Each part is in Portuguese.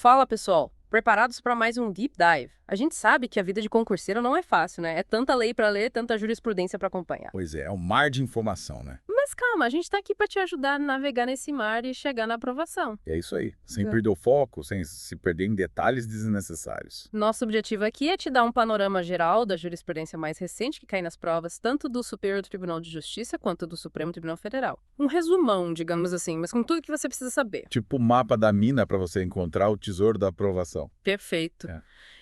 Fala, pessoal! Preparados para mais um Deep Dive? A gente sabe que a vida de concurseiro não é fácil, né? É tanta lei para ler, tanta jurisprudência para acompanhar. Pois é um mar de informação, né? Mas calma, a gente está aqui para te ajudar a navegar nesse mar e chegar na aprovação. É isso aí. Sem Exato. perder o foco, sem se perder em detalhes desnecessários. Nosso objetivo aqui é te dar um panorama geral da jurisprudência mais recente que cai nas provas, tanto do Superior Tribunal de Justiça quanto do Supremo Tribunal Federal. Um resumão, digamos assim, mas com tudo que você precisa saber. Tipo o mapa da mina para você encontrar o tesouro da aprovação. Perfeito. É.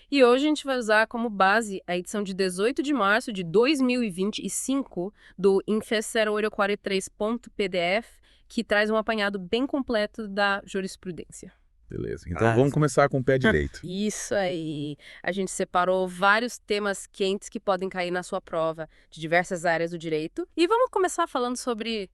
E hoje a gente vai usar como base a edição de 18 de março de 2025 do Infes 0843.pdf, que traz um apanhado bem completo da jurisprudência. Beleza. Então vamos começar com o pé direito. Isso aí! A gente separou vários temas quentes que podem cair na sua prova de diversas áreas do direito. E vamos começar falando sobre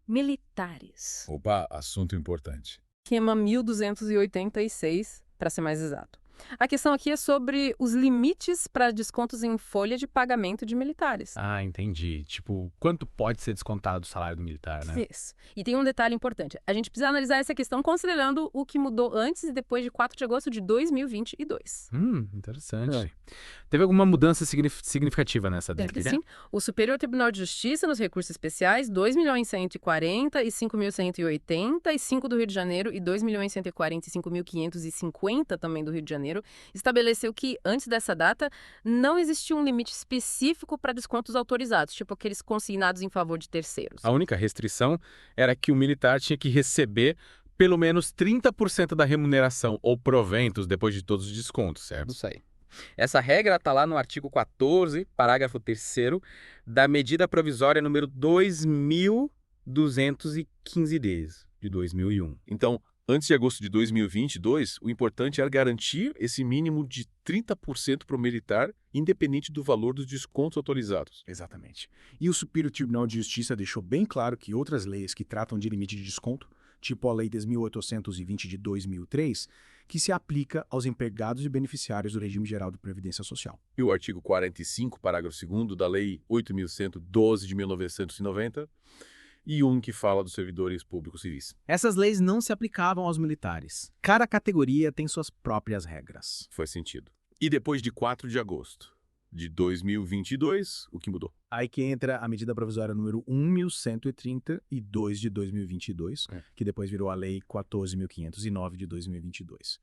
militares. Opa, assunto importante. Esquema 1286, para ser mais exato. A questão aqui é sobre os limites para descontos em folha de pagamento de militares. Ah, entendi. Tipo, quanto pode ser descontado do salário do militar, né? Isso. E tem um detalhe importante. A gente precisa analisar essa questão considerando o que mudou antes e depois de 4 de agosto de 2022. Interessante. É. Teve alguma mudança significativa nessa Teve data? sim. O Superior Tribunal de Justiça, nos recursos especiais, 2.140 e 5.180, e 5 do Rio de Janeiro, e 2.140 e 5.550 também do Rio de Janeiro, estabeleceu que, antes dessa data, não existia um limite específico para descontos autorizados, tipo aqueles consignados em favor de terceiros. A única restrição era que o militar tinha que receber pelo menos 30% da remuneração ou proventos depois de todos os descontos, certo? Isso aí. Essa regra está lá no artigo 14, parágrafo 3º, da medida provisória número 2.215 de 2001. Então, antes de agosto de 2022, o importante era garantir esse mínimo de 30% para o militar, independente do valor dos descontos autorizados. Exatamente. E o Superior Tribunal de Justiça deixou bem claro que outras leis que tratam de limite de desconto, tipo a Lei 10.820 de 2003, que se aplica aos empregados e beneficiários do regime geral de previdência social. E o artigo 45, parágrafo 2º da Lei 8.112 de 1990, e um que fala dos servidores públicos civis. Essas leis não se aplicavam aos militares. Cada categoria tem suas próprias regras. Faz sentido. E depois de 4 de agosto de 2022, o que mudou? Aí que entra a medida provisória número 1.132 de 2022, que depois virou a Lei 14.509 de 2022.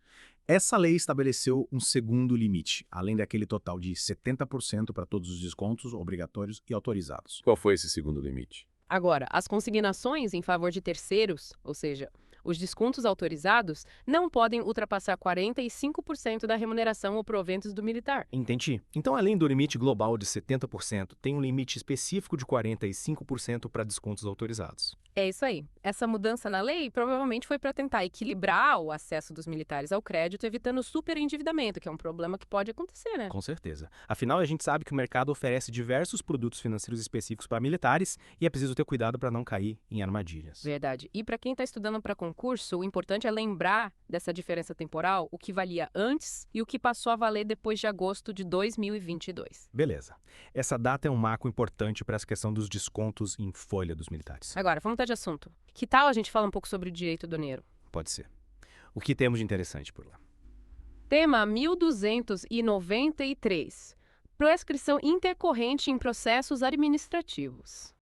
Essa lei estabeleceu um segundo limite, além daquele total de 70% para todos os descontos obrigatórios e autorizados. Qual foi esse segundo limite? Agora, as consignações em favor de terceiros, ou seja, os descontos autorizados, não podem ultrapassar 45% da remuneração ou proventos do militar. Entendi. Então, além do limite global de 70%, tem um limite específico de 45% para descontos autorizados. É isso aí. Essa mudança na lei provavelmente foi para tentar equilibrar o acesso dos militares ao crédito, evitando o superendividamento, que é um problema que pode acontecer, né? Com certeza. Afinal, a gente sabe que o mercado oferece diversos produtos financeiros específicos para militares e é preciso ter cuidado para não cair em armadilhas. Verdade. E para quem está estudando para concurso, o importante é lembrar dessa diferença temporal, o que valia antes e o que passou a valer depois de agosto de 2022. Beleza. Essa data é um marco importante para essa questão dos descontos em folha dos militares. Agora, vamos mudar de assunto. Que tal a gente falar um pouco sobre o direito aduaneiro? Pode ser. O que temos de interessante por lá? Tema 1293. Prescrição intercorrente em processos administrativos.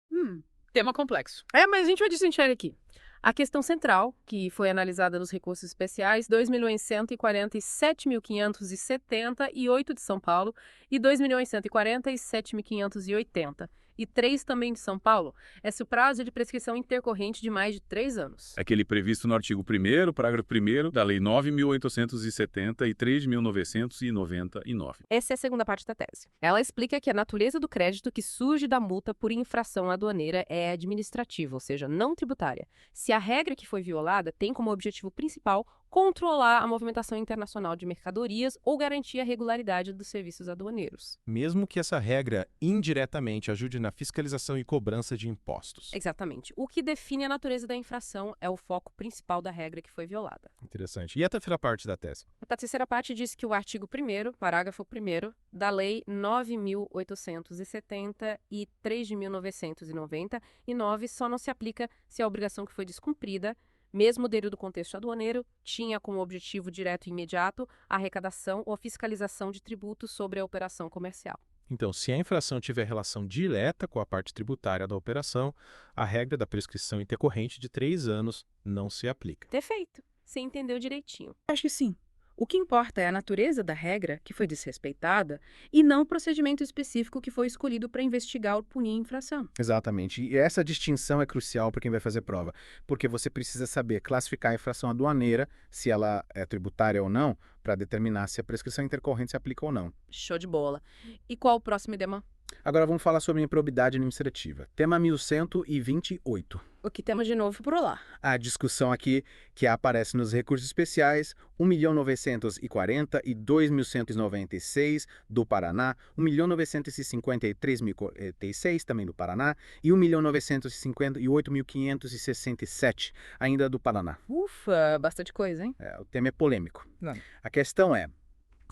Tema complexo. Mas a gente vai destrinchar ele aqui. A questão central, que foi analisada nos recursos especiais, 2.147.570 de São Paulo e 2.147.580. E 3 também de São Paulo, é se o prazo de prescrição intercorrente de mais de 3 anos. Aquele previsto no artigo 1º, parágrafo 1º da Lei 9.870 e 3.999. Essa é a segunda parte da tese. Ela explica que a natureza do crédito que surge da multa por infração aduaneira é administrativa, ou seja, não tributária. Se a regra que foi violada tem como objetivo principal controlar a movimentação internacional de mercadorias ou garantir a regularidade dos serviços aduaneiros. Mesmo que essa regra indiretamente ajude na fiscalização e cobrança de impostos. Exatamente. O que define a natureza da infração é o foco principal da regra que foi violada. Interessante. E a terceira parte da tese? A terceira parte diz que o artigo 1º, parágrafo 1º, da Lei 9.870 e 3.999 só não se aplica se a obrigação que foi descumprida mesmo dentro do contexto aduaneiro, tinha como objetivo direto e imediato a arrecadação ou fiscalização de tributos sobre a operação comercial. Então, se a infração tiver relação direta com a parte tributária da operação, a regra da prescrição intercorrente de 3 anos não se aplica. Perfeito. Você entendeu direitinho. Acho que sim. O que importa é a natureza da regra que foi desrespeitada e não o procedimento específico que foi escolhido para investigar ou punir a infração. Exatamente. E essa distinção é crucial para quem vai fazer prova, porque você precisa saber classificar a infração aduaneira, se ela é tributária ou não, para determinar se a prescrição intercorrente se aplica ou não. Show de bola. E qual o próximo tema? Agora vamos falar sobre improbidade administrativa. Tema 1128. O que temos de novo por lá? A discussão aqui que aparece nos recursos especiais, 1.940 e 2.196 do Paraná, 1.953.046 também do Paraná e 1.958.567 ainda do Paraná. Ufa, bastante coisa, hein? O tema é polêmico. Não. A questão é,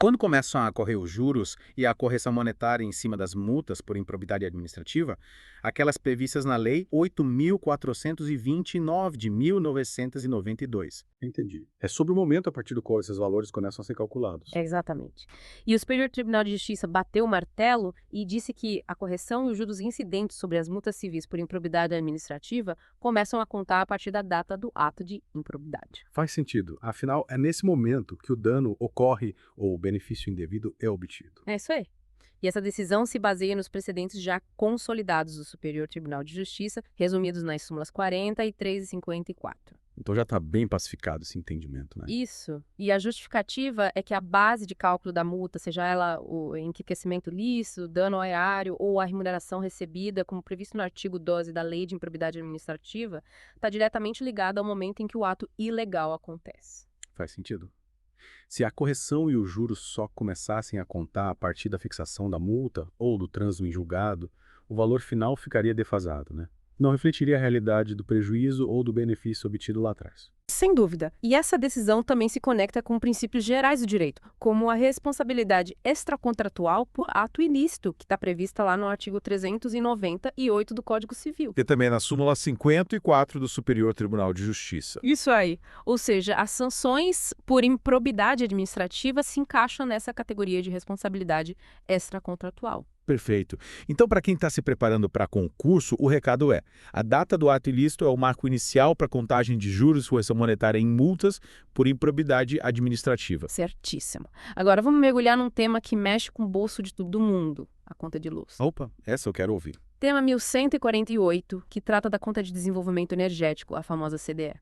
quando começam a correr os juros e a correção monetária em cima das multas por improbidade administrativa, aquelas previstas na Lei 8.429 de 1992. Entendi. É sobre o momento a partir do qual esses valores começam a ser calculados. Exatamente. E o Superior Tribunal de Justiça bateu o martelo e disse que a correção e os juros incidentes sobre as multas civis por improbidade administrativa começam a contar a partir da data do ato de improbidade. Faz sentido. Afinal, é nesse momento que o dano ocorre ou o benefício indevido é obtido. É isso aí. E essa decisão se baseia nos precedentes já consolidados do Superior Tribunal de Justiça, resumidos nas súmulas 43 e 54. Então já está bem pacificado esse entendimento, né? Isso. E a justificativa é que a base de cálculo da multa, seja ela o enriquecimento lícito, dano ao erário ou a remuneração recebida, como previsto no artigo 12 da Lei de Improbidade Administrativa, está diretamente ligada ao momento em que o ato ilegal acontece. Faz sentido. Se a correção e os juros só começassem a contar a partir da fixação da multa ou do trânsito em julgado, o valor final ficaria defasado, né? Não refletiria a realidade do prejuízo ou do benefício obtido lá atrás. Sem dúvida. E essa decisão também se conecta com princípios gerais do direito, como a responsabilidade extracontratual por ato ilícito, que está prevista lá no artigo 398 do Código Civil. E também na súmula 54 do Superior Tribunal de Justiça. Isso aí. Ou seja, as sanções por improbidade administrativa se encaixam nessa categoria de responsabilidade extracontratual. Perfeito. Então, para quem está se preparando para concurso, o recado é: a data do ato ilícito é o marco inicial para a contagem de juros e correção monetária em multas por improbidade administrativa. Certíssimo. Agora vamos mergulhar num tema que mexe com o bolso de todo mundo, a conta de luz. Opa, essa eu quero ouvir. Tema 1148, que trata da conta de desenvolvimento energético, a famosa CDE.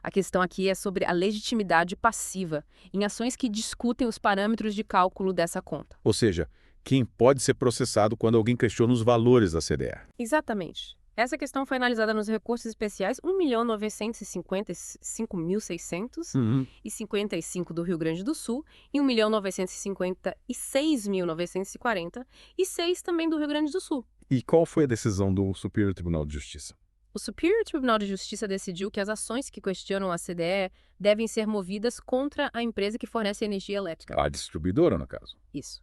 A questão aqui é sobre a legitimidade passiva em ações que discutem os parâmetros de cálculo dessa conta. Ou seja, quem pode ser processado quando alguém questiona os valores da CDE. Exatamente. Essa questão foi analisada nos recursos especiais 1.955.600 e 55 do Rio Grande do Sul e 1.956.940 e 6 também do Rio Grande do Sul. E qual foi a decisão do Superior Tribunal de Justiça? O Superior Tribunal de Justiça decidiu que as ações que questionam a CDE devem ser movidas contra a empresa que fornece energia elétrica. A distribuidora, no caso. Isso.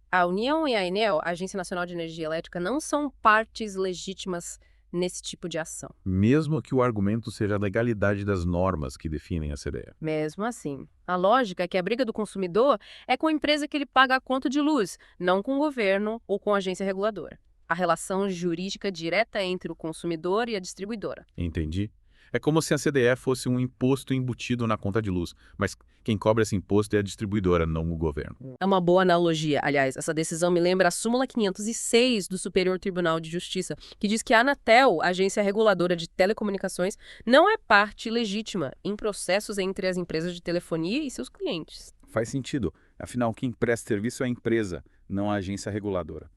A União e a Enel, a Agência Nacional de Energia Elétrica, não são partes legítimas nesse tipo de ação. Mesmo que o argumento seja a legalidade das normas que definem a CDE. Mesmo assim, a lógica é que a briga do consumidor é com a empresa que ele paga a conta de luz, não com o governo ou com a agência reguladora. A relação jurídica direta entre o consumidor e a distribuidora. Entendi. É como se a CDE fosse um imposto embutido na conta de luz, mas quem cobra esse imposto é a distribuidora, não o governo. É uma boa analogia. Aliás, essa decisão me lembra a súmula 506 do Superior Tribunal de Justiça, que diz que a Anatel, a agência reguladora de telecomunicações, não é parte legítima em processos entre as empresas de telefonia e seus clientes. Faz sentido. Afinal, quem presta serviço é a empresa, não a agência reguladora.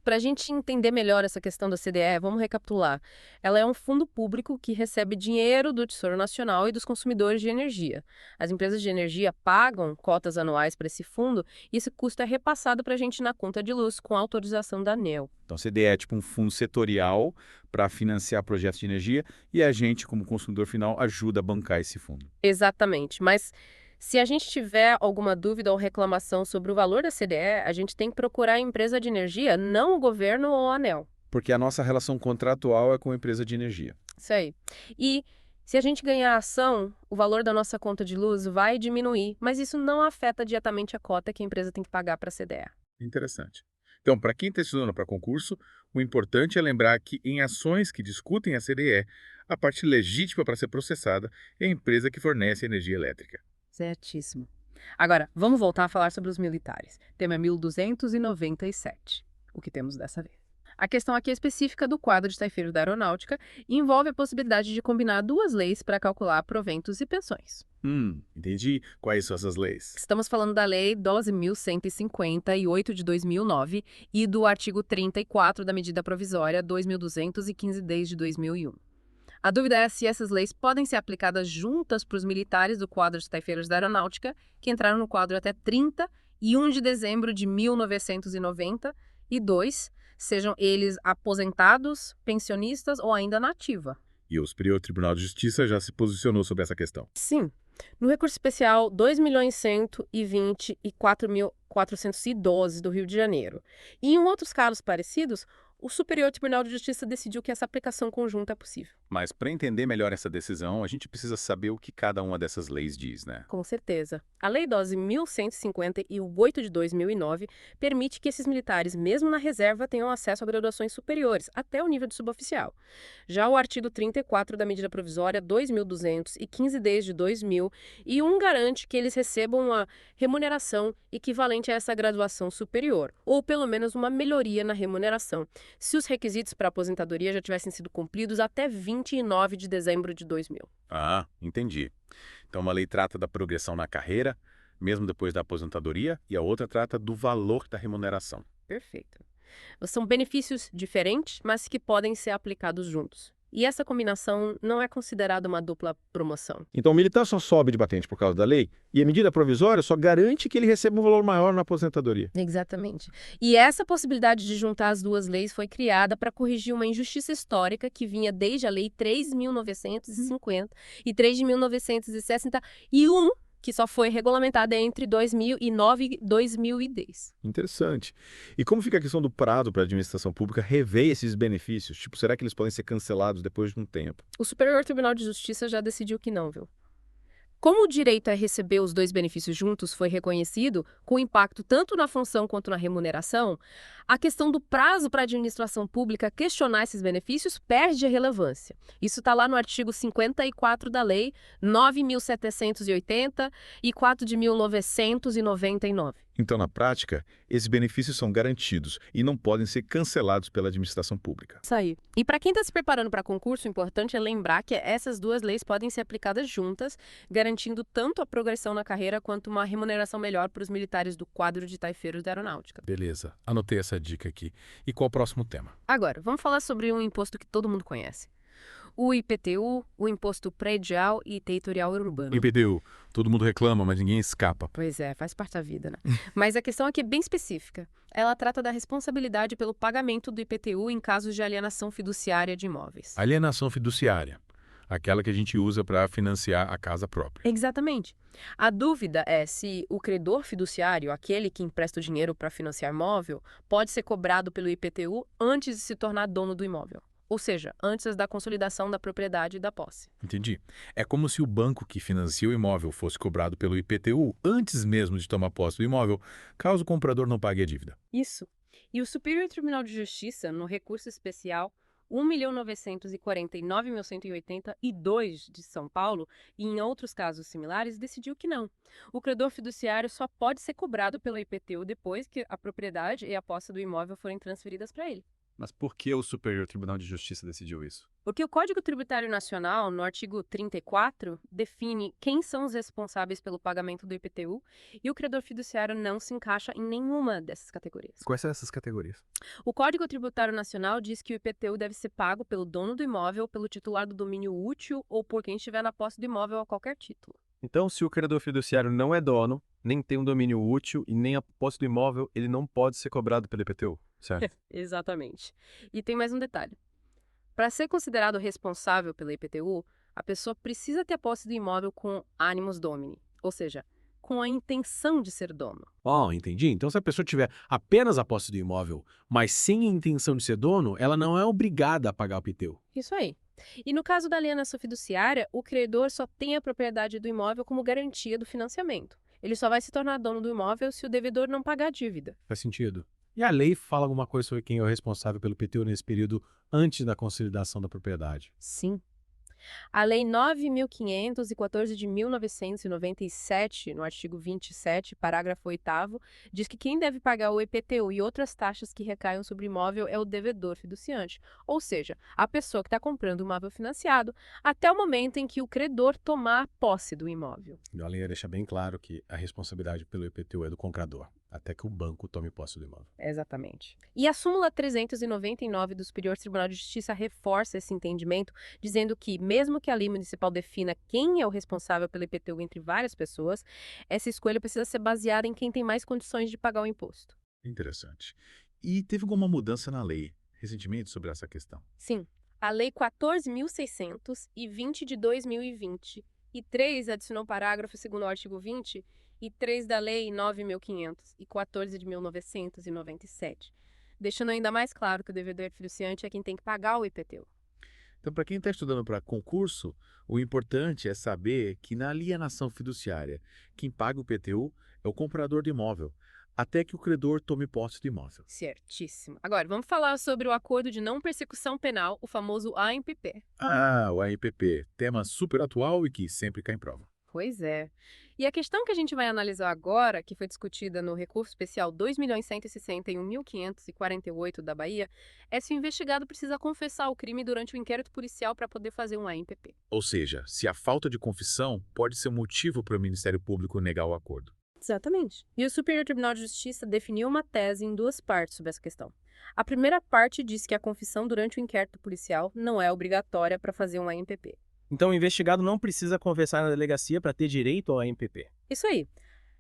Para a gente entender melhor essa questão da CDE, vamos recapitular. Ela é um fundo público que recebe dinheiro do Tesouro Nacional e dos consumidores de energia. As empresas de energia pagam cotas anuais para esse fundo e esse custo é repassado para a gente na conta de luz com autorização da ANEEL. Então, a CDE é tipo um fundo setorial para financiar projetos de energia e a gente, como consumidor final, ajuda a bancar esse fundo. Exatamente, mas se a gente tiver alguma dúvida ou reclamação sobre o valor da CDE, a gente tem que procurar a empresa de energia, não o governo ou a ANEEL. Porque a nossa relação contratual é com a empresa de energia. Isso aí. E Se a gente ganhar a ação, o valor da nossa conta de luz vai diminuir, mas isso não afeta diretamente a cota que a empresa tem que pagar para a CDE. Interessante. Então, para quem está estudando para concurso, o importante é lembrar que em ações que discutem a CDE, a parte legítima para ser processada é a empresa que fornece energia elétrica. Certíssimo. Agora, vamos voltar a falar sobre os militares. Tema 1297. O que temos dessa vez? A questão aqui é específica do quadro de taifeiros da aeronáutica e envolve a possibilidade de combinar duas leis para calcular proventos e pensões. Entendi. Quais são essas leis? Estamos falando da Lei 12.158 de 2009 e do artigo 34 da Medida Provisória 2.215 desde 2001. A dúvida é se essas leis podem ser aplicadas juntas para os militares do quadro de taifeiros da aeronáutica que entraram no quadro até 31 de dezembro de 1992, sejam eles aposentados, pensionistas ou ainda na ativa. E o Superior Tribunal de Justiça já se posicionou sobre essa questão. Sim. No recurso especial 2.124.412 do Rio de Janeiro. E em outros casos parecidos, o Superior Tribunal de Justiça decidiu que essa aplicação conjunta é possível. Mas para entender melhor essa decisão, a gente precisa saber o que cada uma dessas leis diz, né? Com certeza. A Lei 12.158 de 2009 permite que esses militares, mesmo na reserva, tenham acesso a graduações superiores, até o nível de suboficial. Já o artigo 34 da Medida Provisória 2.215 desde 2001 garante que eles recebam uma remuneração equivalente a essa graduação superior, ou pelo menos uma melhoria na remuneração, se os requisitos para aposentadoria já tivessem sido cumpridos até 29 de dezembro de 2000. Ah, entendi. Então uma lei trata da progressão na carreira, mesmo depois da aposentadoria, e a outra trata do valor da remuneração. Perfeito. São benefícios diferentes, mas que podem ser aplicados juntos. E essa combinação não é considerada uma dupla promoção. Então o militar só sobe de batente por causa da lei, e a medida provisória só garante que ele receba um valor maior na aposentadoria. Exatamente. E essa possibilidade de juntar as duas leis foi criada para corrigir uma injustiça histórica que vinha desde a Lei 3.950 e 3 de 1961, que só foi regulamentada entre 2009 e 2010. Interessante. E como fica a questão do prazo para a administração pública rever esses benefícios? Tipo, será que eles podem ser cancelados depois de um tempo? O Superior Tribunal de Justiça já decidiu que não, viu? Como o direito a receber os dois benefícios juntos foi reconhecido, com impacto tanto na função quanto na remuneração, a questão do prazo para a administração pública questionar esses benefícios perde a relevância. Isso está lá no artigo 54 da Lei 9.780 e 4 de 1999. Então, na prática, esses benefícios são garantidos e não podem ser cancelados pela administração pública. Isso aí. E para quem está se preparando para concurso, o importante é lembrar que essas duas leis podem ser aplicadas juntas, garantindo tanto a progressão na carreira quanto uma remuneração melhor para os militares do quadro de taifeiros da aeronáutica. Beleza, anotei essa dica aqui. E qual o próximo tema? Agora, vamos falar sobre um imposto que todo mundo conhece. O IPTU, o Imposto Predial e Territorial Urbano. IPTU, todo mundo reclama, mas ninguém escapa. Pois é, faz parte da vida, né? Mas a questão aqui é bem específica. Ela trata da responsabilidade pelo pagamento do IPTU em casos de alienação fiduciária de imóveis. Alienação fiduciária, aquela que a gente usa para financiar a casa própria. Exatamente. A dúvida é se o credor fiduciário, aquele que empresta o dinheiro para financiar imóvel, pode ser cobrado pelo IPTU antes de se tornar dono do imóvel. Ou seja, antes da consolidação da propriedade e da posse. Entendi. É como se o banco que financia o imóvel fosse cobrado pelo IPTU antes mesmo de tomar posse do imóvel, caso o comprador não pague a dívida. Isso. E o Superior Tribunal de Justiça, no recurso especial 1.949.182 de São Paulo, e em outros casos similares, decidiu que não. O credor fiduciário só pode ser cobrado pelo IPTU depois que a propriedade e a posse do imóvel forem transferidas para ele. Mas por que o Superior Tribunal de Justiça decidiu isso? Porque o Código Tributário Nacional, no artigo 34, define quem são os responsáveis pelo pagamento do IPTU e o credor fiduciário não se encaixa em nenhuma dessas categorias. Quais são essas categorias? O Código Tributário Nacional diz que o IPTU deve ser pago pelo dono do imóvel, pelo titular do domínio útil ou por quem estiver na posse do imóvel a qualquer título. Então, se o credor fiduciário não é dono, nem tem um domínio útil e nem a posse do imóvel, ele não pode ser cobrado pelo IPTU, certo? Exatamente. E tem mais um detalhe. Para ser considerado responsável pela IPTU, a pessoa precisa ter a posse do imóvel com animus domini, ou seja, com a intenção de ser dono. Oh, entendi. Então, se a pessoa tiver apenas a posse do imóvel, mas sem a intenção de ser dono, ela não é obrigada a pagar o IPTU. Isso aí. E no caso da alienação fiduciária, o credor só tem a propriedade do imóvel como garantia do financiamento. Ele só vai se tornar dono do imóvel se o devedor não pagar a dívida. Faz sentido. E a lei fala alguma coisa sobre quem é o responsável pelo IPTU nesse período antes da consolidação da propriedade? Sim. A Lei 9.514 de 1997, no artigo 27, parágrafo 8º, diz que quem deve pagar o IPTU e outras taxas que recaiam sobre o imóvel é o devedor fiduciante, ou seja, a pessoa que está comprando o imóvel financiado, até o momento em que o credor tomar posse do imóvel. A lei deixa bem claro que a responsabilidade pelo IPTU é do comprador, até que o banco tome posse do imóvel. Exatamente. E a súmula 399 do Superior Tribunal de Justiça reforça esse entendimento, dizendo que, mesmo que a lei municipal defina quem é o responsável pelo IPTU entre várias pessoas, essa escolha precisa ser baseada em quem tem mais condições de pagar o imposto. Interessante. E teve alguma mudança na lei recentemente sobre essa questão? Sim, a Lei 14.620 de 2023 adicionou o parágrafo 2º ao artigo 20 e 3 da Lei 9.514 de 1997, deixando ainda mais claro que o devedor fiduciante é quem tem que pagar o IPTU. Então, para quem está estudando para concurso, o importante é saber que na alienação fiduciária, quem paga o IPTU é o comprador do imóvel, até que o credor tome posse do imóvel. Certíssimo. Agora, vamos falar sobre o Acordo de Não Persecução Penal, o famoso ANPP. Ah, o ANPP, tema super atual e que sempre cai em prova. Pois é. E a questão que a gente vai analisar agora, que foi discutida no recurso especial 2.161.548 da Bahia, é se o investigado precisa confessar o crime durante o inquérito policial para poder fazer um ANPP. Ou seja, se a falta de confissão pode ser um motivo para o Ministério Público negar o acordo. Exatamente. E o Superior Tribunal de Justiça definiu uma tese em duas partes sobre essa questão. A primeira parte diz que a confissão durante o inquérito policial não é obrigatória para fazer um ANPP. Então o investigado não precisa confessar na delegacia para ter direito ao ANPP. Isso aí.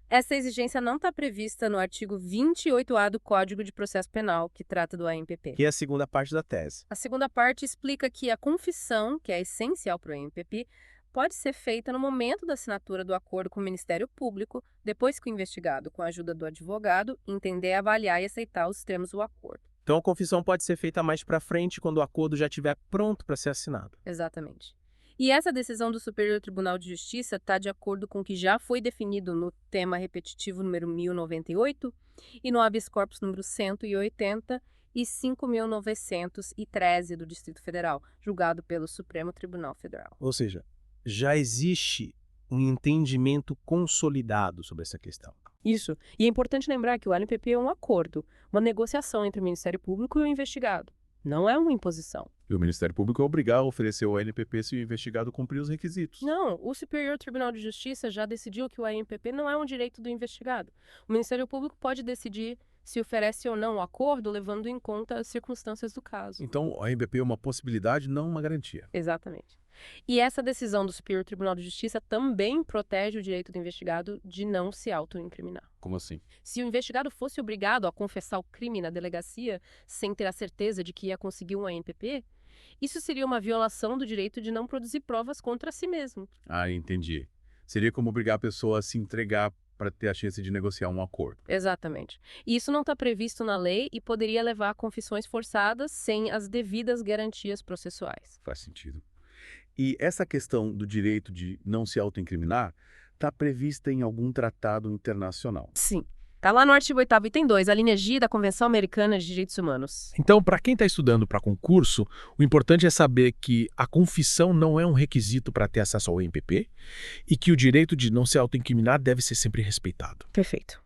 Essa exigência não está prevista no artigo 28A do Código de Processo Penal, que trata do ANPP. Que é a segunda parte da tese. A segunda parte explica que a confissão, que é essencial para o ANPP, pode ser feita no momento da assinatura do acordo com o Ministério Público, depois que o investigado, com a ajuda do advogado, entender, avaliar e aceitar os termos do acordo. Então a confissão pode ser feita mais para frente quando o acordo já estiver pronto para ser assinado. Exatamente. E essa decisão do Superior Tribunal de Justiça está de acordo com o que já foi definido no tema repetitivo número 1098 e no habeas corpus número 180 e 5.913 do Distrito Federal, julgado pelo Supremo Tribunal Federal. Ou seja, já existe um entendimento consolidado sobre essa questão. Isso. E é importante lembrar que o ANPP é um acordo, uma negociação entre o Ministério Público e o investigado. Não é uma imposição. E o Ministério Público é obrigado a oferecer o ANPP se o investigado cumprir os requisitos. Não, o Superior Tribunal de Justiça já decidiu que o ANPP não é um direito do investigado. O Ministério Público pode decidir se oferece ou não o acordo, levando em conta as circunstâncias do caso. Então, o ANPP é uma possibilidade, não uma garantia. Exatamente. E essa decisão do Superior Tribunal de Justiça também protege o direito do investigado de não se autoincriminar. Como assim? Se o investigado fosse obrigado a confessar o crime na delegacia sem ter a certeza de que ia conseguir um ANPP, isso seria uma violação do direito de não produzir provas contra si mesmo. Ah, entendi. Seria como obrigar a pessoa a se entregar para ter a chance de negociar um acordo. Exatamente. E isso não está previsto na lei e poderia levar a confissões forçadas sem as devidas garantias processuais. Faz sentido. E essa questão do direito de não se autoincriminar está prevista em algum tratado internacional. Sim. Está lá no artigo 8º, item 2, a linha G da Convenção Americana de Direitos Humanos. Então, para quem está estudando para concurso, o importante é saber que a confissão não é um requisito para ter acesso ao ANPP e que o direito de não se autoincriminar deve ser sempre respeitado. Perfeito.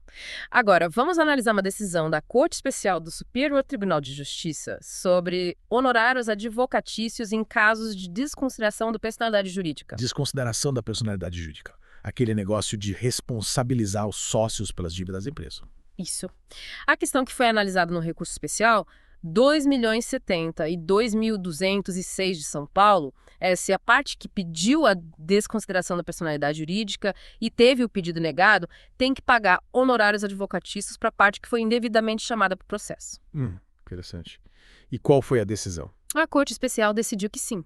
Agora, vamos analisar uma decisão da Corte Especial do Superior Tribunal de Justiça sobre honorários advocatícios em casos de desconsideração da personalidade jurídica. Desconsideração da personalidade jurídica. Aquele negócio de responsabilizar os sócios pelas dívidas da empresa. Isso. A questão que foi analisada no recurso especial, 2.070.000 e 2.206 de São Paulo, é se a parte que pediu a desconsideração da personalidade jurídica e teve o pedido negado, tem que pagar honorários advocatícios para a parte que foi indevidamente chamada para o processo. Interessante. E qual foi a decisão? A Corte Especial decidiu que sim.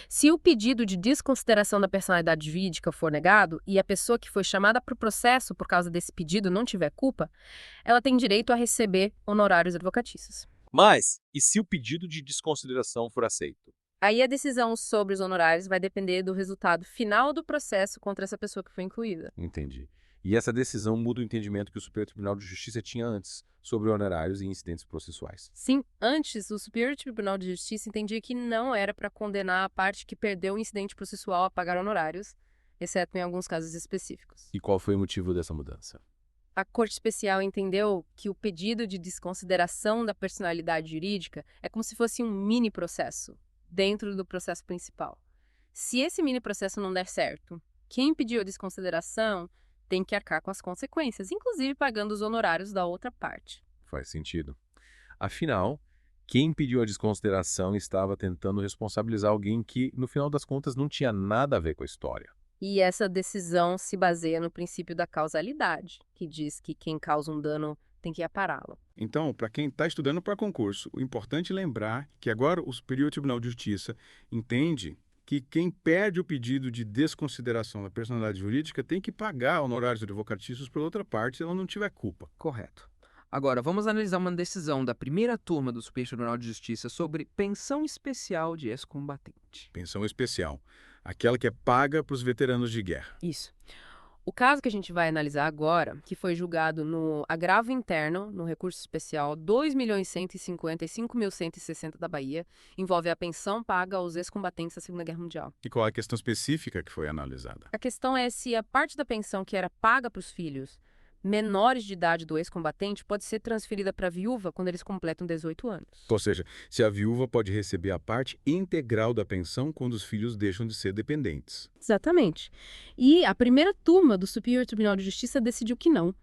Se o pedido de desconsideração da personalidade jurídica for negado e a pessoa que foi chamada para o processo por causa desse pedido não tiver culpa, ela tem direito a receber honorários advocatícios. Mas, e se o pedido de desconsideração for aceito? Aí a decisão sobre os honorários vai depender do resultado final do processo contra essa pessoa que foi incluída. Entendi. E essa decisão muda o entendimento que o Superior Tribunal de Justiça tinha antes sobre honorários e incidentes processuais. Sim, antes, o Superior Tribunal de Justiça entendia que não era para condenar a parte que perdeu o incidente processual a pagar honorários, exceto em alguns casos específicos. E qual foi o motivo dessa mudança? A Corte Especial entendeu que o pedido de desconsideração da personalidade jurídica é como se fosse um mini processo dentro do processo principal. Se esse mini processo não der certo, quem pediu a desconsideração tem que arcar com as consequências, inclusive pagando os honorários da outra parte. Faz sentido. Afinal, quem pediu a desconsideração estava tentando responsabilizar alguém que, no final das contas, não tinha nada a ver com a história. E essa decisão se baseia no princípio da causalidade, que diz que quem causa um dano tem que apará-lo. Então, para quem está estudando para concurso, o importante é lembrar que agora o Superior Tribunal de Justiça entende que quem perde o pedido de desconsideração da personalidade jurídica tem que pagar honorários advocatícios por outra parte se ela não tiver culpa. Correto. Agora, vamos analisar uma decisão da primeira turma do Superior Tribunal de Justiça sobre pensão especial de ex-combatente. Pensão especial, aquela que é paga para os veteranos de guerra. Isso. O caso que a gente vai analisar agora, que foi julgado no agravo interno, no recurso especial 2.155.160 da Bahia, envolve a pensão paga aos ex-combatentes da Segunda Guerra Mundial. E qual é a questão específica que foi analisada? A questão é se a parte da pensão que era paga para os filhos menores de idade do ex-combatente pode ser transferida para a viúva quando eles completam 18 anos. Ou seja, se a viúva pode receber a parte integral da pensão quando os filhos deixam de ser dependentes. Exatamente. E a primeira turma do Superior Tribunal de Justiça decidiu que não.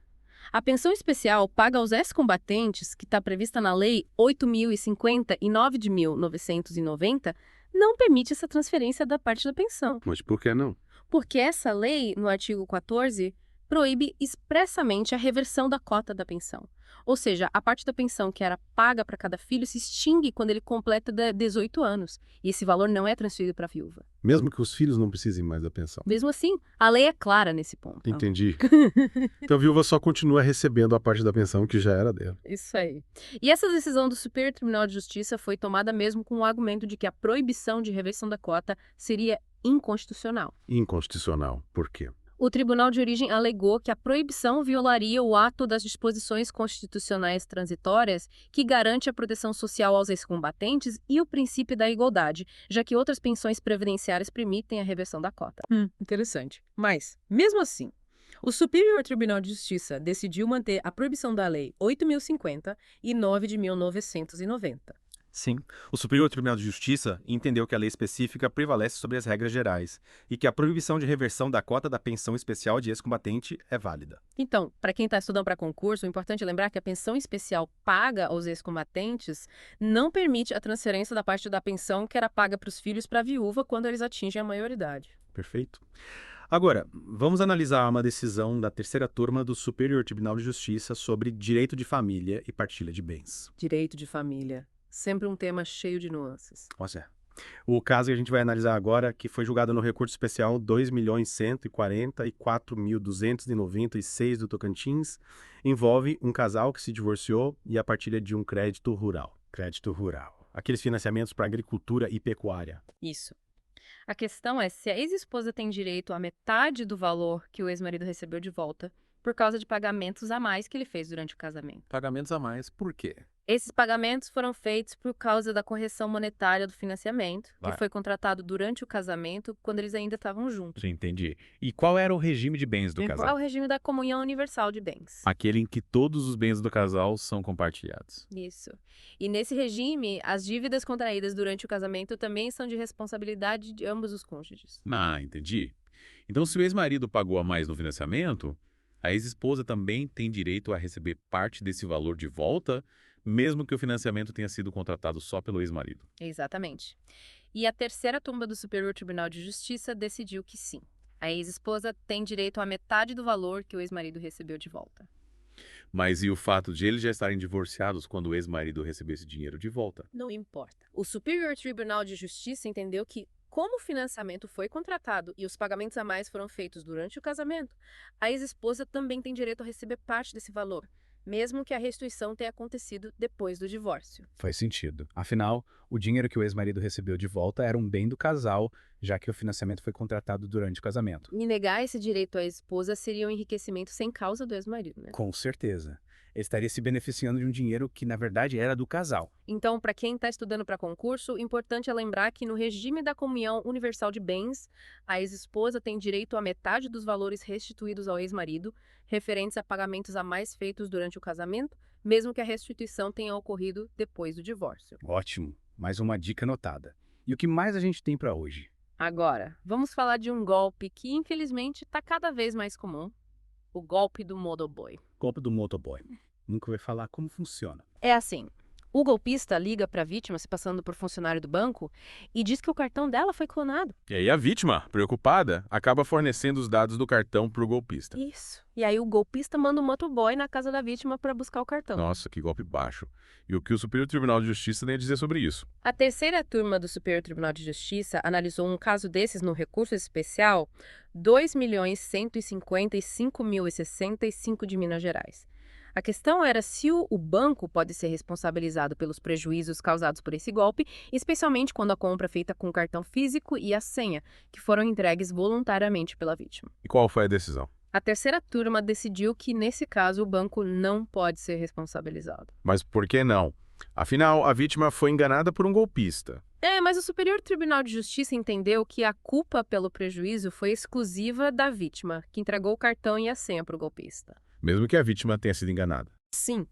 A pensão especial paga aos ex-combatentes, que está prevista na Lei 8.050 e 9.990, não permite essa transferência da parte da pensão. Mas por que não? Porque essa lei, no artigo 14, proíbe expressamente a reversão da cota da pensão. Ou seja, a parte da pensão que era paga para cada filho se extingue quando ele completa 18 anos. E esse valor não é transferido para a viúva. Mesmo que os filhos não precisem mais da pensão. Mesmo assim, a lei é clara nesse ponto. Entendi. Então a viúva só continua recebendo a parte da pensão que já era dela. Isso aí. E essa decisão do Superior Tribunal de Justiça foi tomada mesmo com o argumento de que a proibição de reversão da cota seria inconstitucional. Inconstitucional. Por quê? O Tribunal de Origem alegou que a proibição violaria o ato das disposições constitucionais transitórias que garante a proteção social aos ex-combatentes e o princípio da igualdade, já que outras pensões previdenciárias permitem a reversão da cota. Interessante. Mas, mesmo assim, o Superior Tribunal de Justiça decidiu manter a proibição da Lei 8.050 e 9.990. Sim, o Superior Tribunal de Justiça entendeu que a lei específica prevalece sobre as regras gerais e que a proibição de reversão da cota da pensão especial de ex-combatente é válida. Então, para quem está estudando para concurso, é importante lembrar que a pensão especial paga aos ex-combatentes não permite a transferência da parte da pensão que era paga para os filhos para a viúva quando eles atingem a maioridade. Perfeito. Agora, vamos analisar uma decisão da terceira turma do Superior Tribunal de Justiça sobre direito de família e partilha de bens. Direito de família. Sempre um tema cheio de nuances. Nossa. O caso que a gente vai analisar agora, que foi julgado no recurso especial 2.144.296 do Tocantins, envolve um casal que se divorciou e a partilha de um crédito rural. Crédito rural. Aqueles financiamentos para agricultura e pecuária. Isso. A questão é se a ex-esposa tem direito à metade do valor que o ex-marido recebeu de volta por causa de pagamentos a mais que ele fez durante o casamento. Pagamentos a mais, por quê? Esses pagamentos foram feitos por causa da correção monetária do financiamento, que foi contratado durante o casamento, quando eles ainda estavam juntos. Entendi. E qual era o regime de bens do É casal? o regime da comunhão universal de bens. Aquele em que todos os bens do casal são compartilhados. Isso. E nesse regime, as dívidas contraídas durante o casamento também são de responsabilidade de ambos os cônjuges. Ah, entendi. Então, se o ex-marido pagou a mais no financiamento, a ex-esposa também tem direito a receber parte desse valor de volta, mesmo que o financiamento tenha sido contratado só pelo ex-marido. Exatamente. E a terceira turma do Superior Tribunal de Justiça decidiu que sim. A ex-esposa tem direito à metade do valor que o ex-marido recebeu de volta. Mas e o fato de eles já estarem divorciados quando o ex-marido recebeu esse dinheiro de volta? Não importa. O Superior Tribunal de Justiça entendeu que, como o financiamento foi contratado e os pagamentos a mais foram feitos durante o casamento, a ex-esposa também tem direito a receber parte desse valor, mesmo que a restituição tenha acontecido depois do divórcio. Faz sentido. Afinal, o dinheiro que o ex-marido recebeu de volta era um bem do casal, já que o financiamento foi contratado durante o casamento. E negar esse direito à esposa seria um enriquecimento sem causa do ex-marido, né? Com certeza. Ele estaria se beneficiando de um dinheiro que, na verdade, era do casal. Então, para quem está estudando para concurso, o importante é lembrar que no regime da comunhão universal de bens, a ex-esposa tem direito a metade dos valores restituídos ao ex-marido, referentes a pagamentos a mais feitos durante o casamento, mesmo que a restituição tenha ocorrido depois do divórcio. Ótimo. Mais uma dica anotada. E o que mais a gente tem para hoje? Agora, vamos falar de um golpe que, infelizmente, está cada vez mais comum. O golpe do motoboy. Golpe do motoboy. Nunca vai falar como funciona. É assim, o golpista liga para a vítima se passando por funcionário do banco e diz que o cartão dela foi clonado. E aí a vítima, preocupada, acaba fornecendo os dados do cartão pro golpista. Isso. E aí o golpista manda um motoboy na casa da vítima para buscar o cartão. Nossa, que golpe baixo. E o que o Superior Tribunal de Justiça tem a dizer sobre isso? A terceira turma do Superior Tribunal de Justiça analisou um caso desses no recurso especial 2.155.065 de Minas Gerais. A questão era se o banco pode ser responsabilizado pelos prejuízos causados por esse golpe, especialmente quando a compra é feita com o cartão físico e a senha, que foram entregues voluntariamente pela vítima. E qual foi a decisão? A terceira turma decidiu que, nesse caso, o banco não pode ser responsabilizado. Mas por que não? Afinal, a vítima foi enganada por um golpista. Mas o Superior Tribunal de Justiça entendeu que a culpa pelo prejuízo foi exclusiva da vítima, que entregou o cartão e a senha para o golpista. Mesmo que a vítima tenha sido enganada. Sim.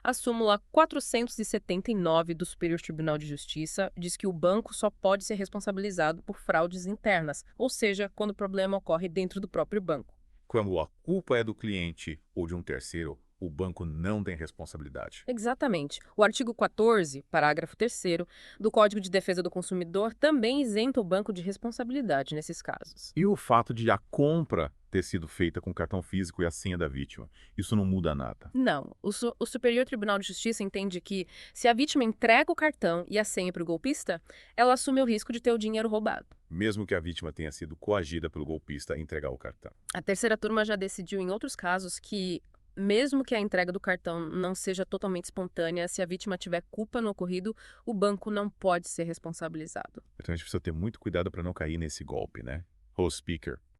A súmula 479 do Superior Tribunal de Justiça diz que o banco só pode ser responsabilizado por fraudes internas, ou seja, quando o problema ocorre dentro do próprio banco. Quando a culpa é do cliente ou de um terceiro, o banco não tem responsabilidade. Exatamente. O artigo 14, parágrafo 3º, do Código de Defesa do Consumidor também isenta o banco de responsabilidade nesses casos. E o fato de a compra ter sido feita com o cartão físico e a senha da vítima, isso não muda nada. Não. O Superior Tribunal de Justiça entende que, se a vítima entrega o cartão e a senha para o golpista, ela assume o risco de ter o dinheiro roubado. Mesmo que a vítima tenha sido coagida pelo golpista a entregar o cartão. A terceira turma já decidiu em outros casos que, mesmo que a entrega do cartão não seja totalmente espontânea, se a vítima tiver culpa no ocorrido, o banco não pode ser responsabilizado. Então a gente precisa ter muito cuidado para não cair nesse golpe, né? Ô, speaker,